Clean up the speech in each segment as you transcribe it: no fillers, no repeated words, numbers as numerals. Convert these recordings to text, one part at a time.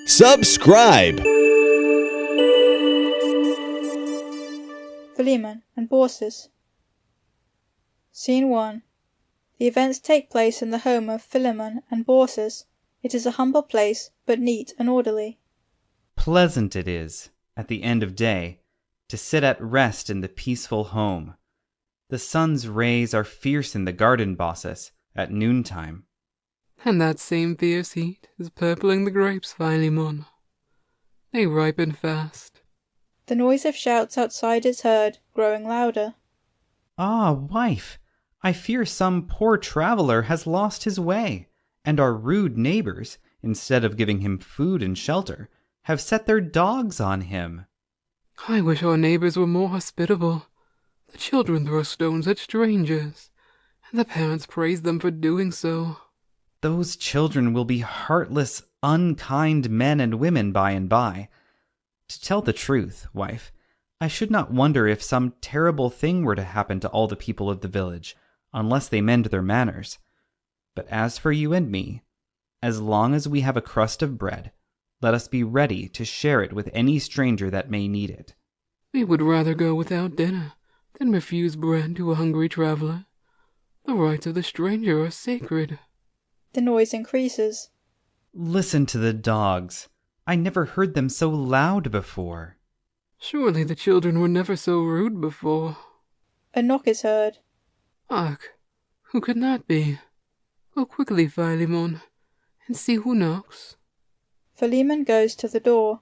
Subscribe. Philemon and Baucis. Scene 1. The events take place in the home of Philemon and Baucis. It is a humble place, but neat and orderly. Pleasant it is, at the end of day, to sit at rest in the peaceful home. The sun's rays are fierce in the garden, Baucis, at noontime. And that same fierce heat is purpling the grapes, Philemon. They ripen fast. The noise of shouts outside is heard, growing louder. Ah, wife, I fear some poor traveller has lost his way, and our rude neighbours, instead of giving him food and shelter, have set their dogs on him. I wish our neighbours were more hospitable. The children throw stones at strangers, and the parents praise them for doing so. Those children will be heartless, unkind men and women by and by. To tell the truth, wife, I should not wonder if some terrible thing were to happen to all the people of the village, unless they mend their manners. But as for you and me, as long as we have a crust of bread, let us be ready to share it with any stranger that may need it. We would rather go without dinner than refuse bread to a hungry traveller. The rights of the stranger are sacred. The noise increases. Listen to the dogs. I never heard them so loud before. Surely the children were never so rude before. A knock is heard. Hark! Who could that be? Go quickly, Philemon, and see who knocks. Philemon goes to the door.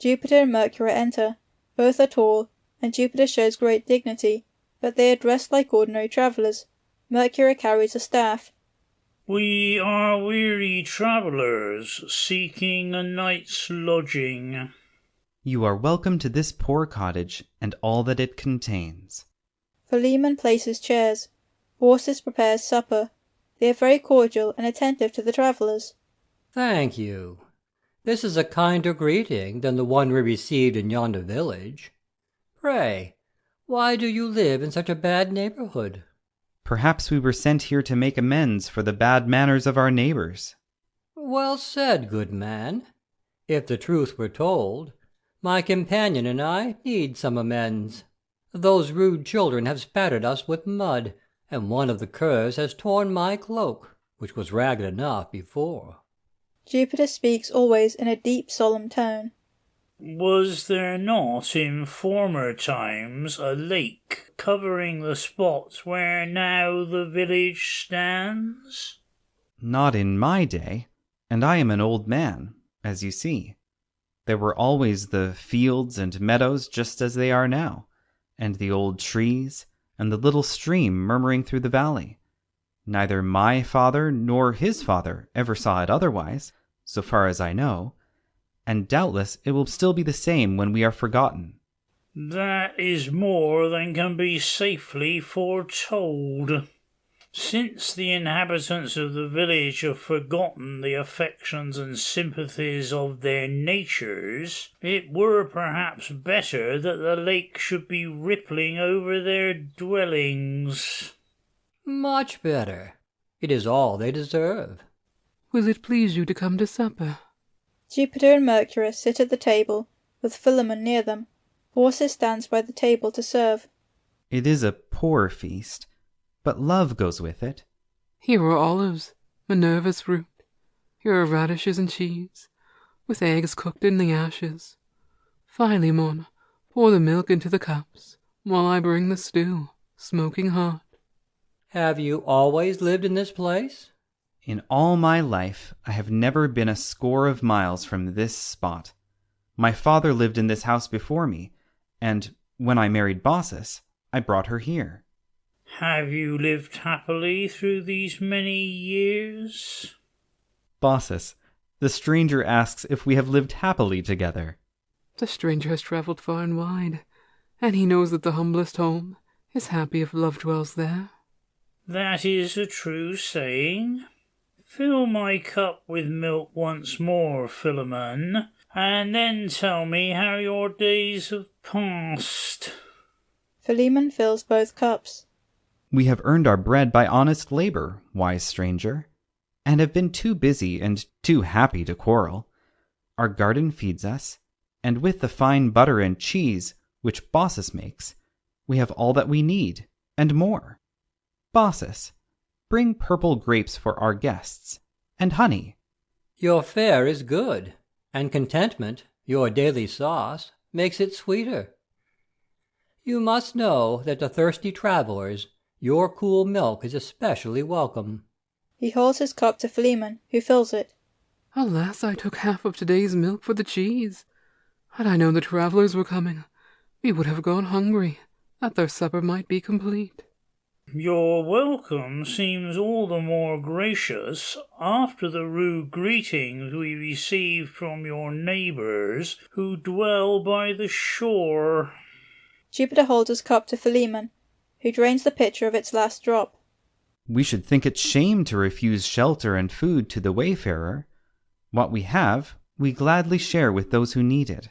Jupiter and Mercury enter. Both are tall, and Jupiter shows great dignity, but they are dressed like ordinary travellers. Mercury carries a staff. We are weary travellers, seeking a night's lodging. You are welcome to this poor cottage and all that it contains. Philemon places chairs. Baucis prepares supper. They are very cordial and attentive to the travellers. Thank you. This is a kinder greeting than the one we received in yonder village. Pray, why do you live in such a bad neighbourhood? Perhaps we were sent here to make amends for the bad manners of our neighbours. Well said, good man. If the truth were told, my companion and I need some amends. Those rude children have spattered us with mud, and one of the curs has torn my cloak, which was ragged enough before. Jupiter speaks always in a deep, solemn tone. Was there not in former times a lake covering the spot where now the village stands? Not in my day, and I am an old man, as you see. There were always the fields and meadows just as they are now, and the old trees, and the little stream murmuring through the valley. Neither my father nor his father ever saw it otherwise, so far as I know, and doubtless it will still be the same when we are forgotten. That is more than can be safely foretold. Since the inhabitants of the village have forgotten the affections and sympathies of their natures, it were perhaps better that the lake should be rippling over their dwellings. Much better. It is all they deserve. Will it please you to come to supper? Jupiter and Mercury sit at the table, with Philemon near them. Baucis stands by the table to serve. It is a poor feast, but love goes with it. Here are olives, Minerva's fruit. Here are radishes and cheese, with eggs cooked in the ashes. Philemon, pour the milk into the cups, while I bring the stew, smoking hot. Have you always lived in this place? In all my life I have never been a score of miles from this spot. My father lived in this house before me, and when I married Baucis, I brought her here. Have you lived happily through these many years? Baucis, the stranger asks if we have lived happily together. The stranger has travelled far and wide, and he knows that the humblest home is happy if love dwells there. That is a true saying. Fill my cup with milk once more, Philemon, and then tell me how your days have passed. Philemon fills both cups. We have earned our bread by honest labor, wise stranger, and have been too busy and too happy to quarrel. our garden feeds us, and with the fine butter and cheese which Baucis makes, we have all that we need, and more. Baucis, bring purple grapes for our guests, and honey. Your fare is good, and contentment, your daily sauce, makes it sweeter. You must know that to thirsty travellers your cool milk is especially welcome. He holds his cup to Philemon, who fills it. Alas, I took half of today's milk for the cheese. Had I known the travellers were coming, we would have gone hungry, that their supper might be complete. Your welcome seems all the more gracious after the rude greetings we received from your neighbours who dwell by the shore. Jupiter holds his cup to Philemon, who drains the pitcher of its last drop. We should think it shame to refuse shelter and food to the wayfarer. What we have, we gladly share with those who need it.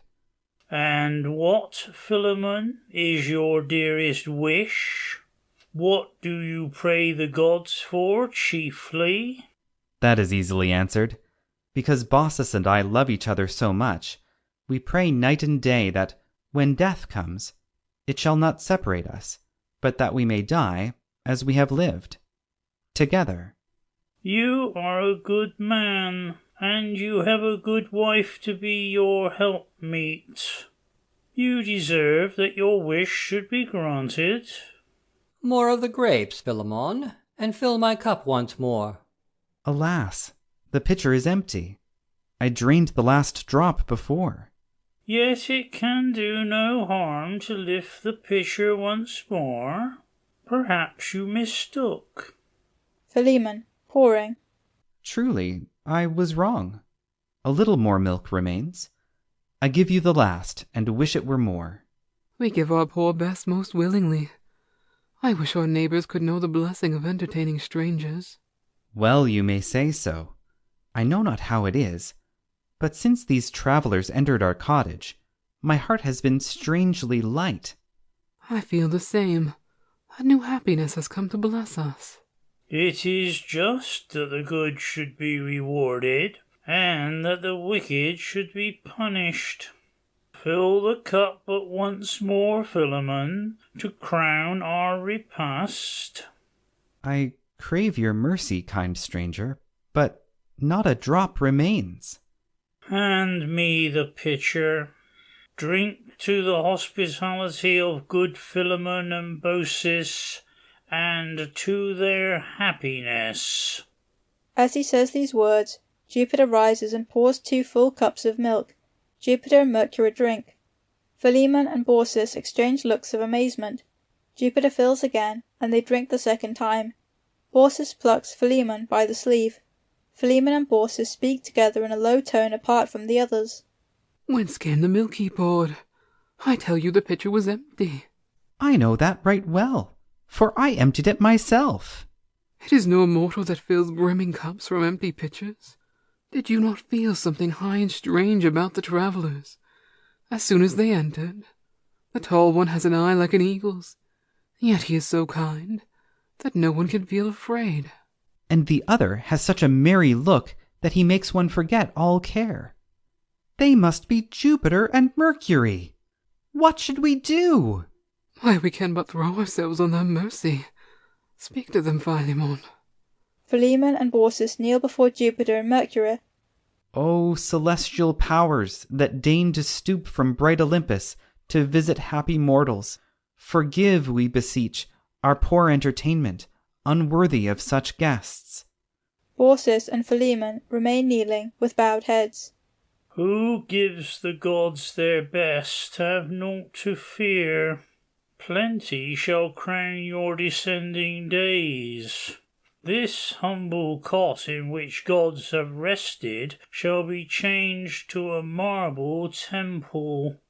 And what, Philemon, is your dearest wish? What do you pray the gods for chiefly? That is easily answered. Because Baucis and I love each other so much, we pray night and day that, when death comes, it shall not separate us, but that we may die as we have lived, together. You are a good man, and you have a good wife to be your helpmeet. You deserve that your wish should be granted. More of the grapes, Philemon, and fill my cup once more. Alas, the pitcher is empty. I drained the last drop before. Yet it can do no harm to lift the pitcher once more. Perhaps you mistook. Philemon, pouring. Truly, I was wrong. A little more milk remains. I give you the last, and wish it were more. We give our poor best most willingly. I wish our neighbours could know the blessing of entertaining strangers. Well, you may say so. I know not how it is, but since these travellers entered our cottage, my heart has been strangely light. I feel the same. A new happiness has come to bless us. It is just that the good should be rewarded, and that the wicked should be punished. Fill the cup but once more, Philemon, to crown our repast. I crave your mercy, kind stranger, but not a drop remains. Hand me the pitcher. Drink to the hospitality of good Philemon and Baucis, and to their happiness. As he says these words, Jupiter rises and pours 2 full cups of milk. Jupiter and Mercury drink. Philemon and Baucis exchange looks of amazement. Jupiter fills again, and they drink the second time. Baucis plucks Philemon by the sleeve. Philemon and Baucis speak together in a low tone apart from the others. Whence came the milk he poured? I tell you the pitcher was empty. I know that right well, for I emptied it myself. It is no mortal that fills brimming cups from empty pitchers. Did you not feel something high and strange about the travellers? As soon as they entered, the tall one has an eye like an eagle's, yet he is so kind that no one can feel afraid. And the other has such a merry look that he makes one forget all care. They must be Jupiter and Mercury. What should we do? Why, we can but throw ourselves on their mercy. Speak to them, Philemon. Philemon and Baucis kneel before Jupiter and Mercury. O celestial powers that deign to stoop from bright Olympus to visit happy mortals, forgive, we beseech, our poor entertainment, unworthy of such guests. Baucis and Philemon remain kneeling with bowed heads. Who gives the gods their best have naught to fear. Plenty shall crown your descending days. This humble cot in which gods have rested shall be changed to a marble temple.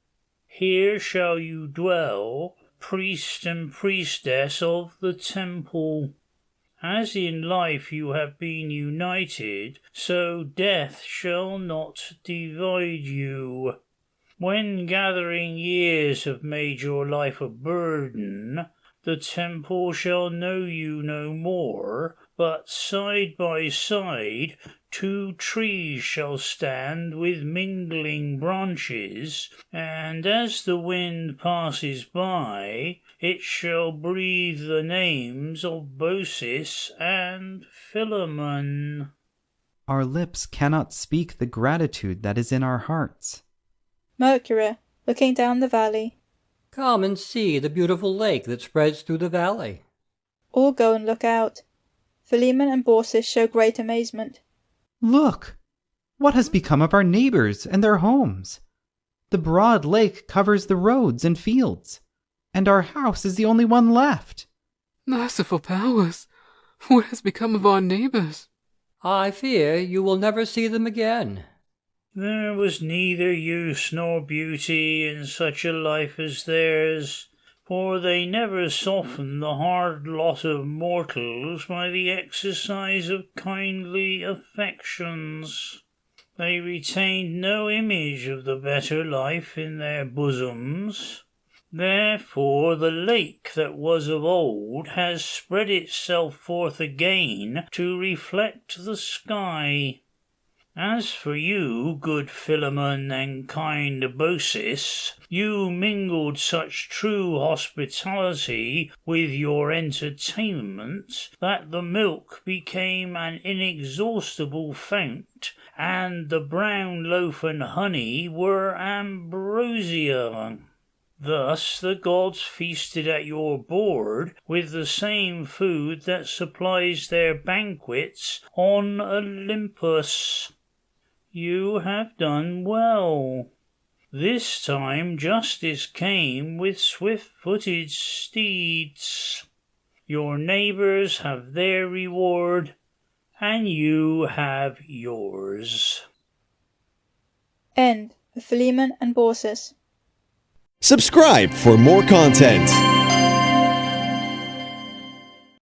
Here shall you dwell, priest and priestess of the temple. As in life you have been united, so death shall not divide you. When gathering years have made your life a burden, the temple shall know you no more, but side by side 2 trees shall stand with mingling branches, and as the wind passes by, it shall breathe the names of Baucis and Philemon. Our lips cannot speak the gratitude that is in our hearts. Mercury, looking down the valley. Come and see the beautiful lake that spreads through the valley. All go and look out. Philemon and Baucis show great amazement. Look! What has become of our neighbors and their homes? The broad lake covers the roads and fields, and our house is the only one left. Merciful powers! What has become of our neighbors? I fear you will never see them again. There was neither use nor beauty in such a life as theirs, for they never softened the hard lot of mortals by the exercise of kindly affections. They retained no image of the better life in their bosoms. Therefore the lake that was of old has spread itself forth again to reflect the sky. As for you, good Philemon and kind Baucis, you mingled such true hospitality with your entertainment that the milk became an inexhaustible fount, and the brown loaf and honey were ambrosia. Thus the gods feasted at your board with the same food that supplies their banquets on Olympus. You have done well. This time justice came with swift-footed steeds. Your neighbors have their reward, and you have yours. End of Philemon and Baucis. Subscribe for more content.